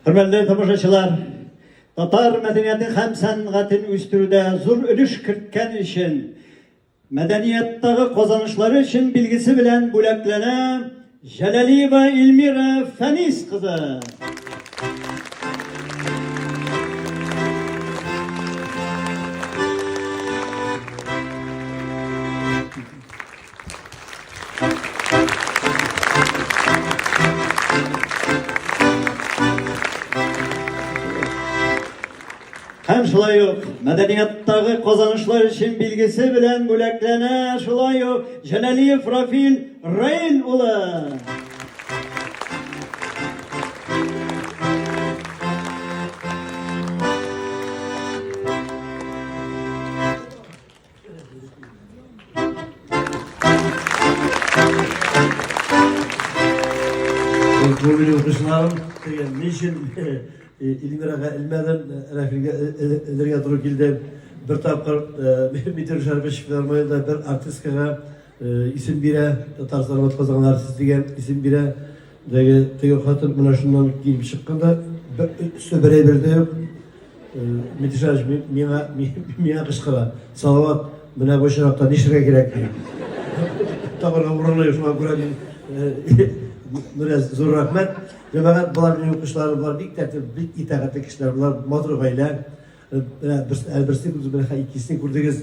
Hürmetli tamaşaçılar, Tatar medeniyetin hem sənğətin üstürüde zor ölüş kırtken için, medeniyettagi kazanışları için bilgisi bilen buleklene Jelali ve İlmira Feniz kızı. Hem şulay yok, medeniyettagi kazanışlar için bilgisi bilen buleklene şulay yok, Jelali Frafil Reyn ula. Bugün okuşlarım niçin İlmiraga ilmeden refilge ederge duru kilde bir tapkır mitir şarkı şifrelerinde bir artistka isim bire Tatarstan'da kazangan artist degan isim bire dege hatır buna şundan gelip çıkkanda üstü beraber yok mitir şarkı miya kışkıra salavat buna bu şarapta nişirge gerek tabarga vurulıyor şuna göre biraz zor rahmet. Ve fakat bunlar benim kuşlarım var, bir tertip, bir itaatli kişiler, bunlar madrugayla, elbirsi kurduk, ikisini kurduk.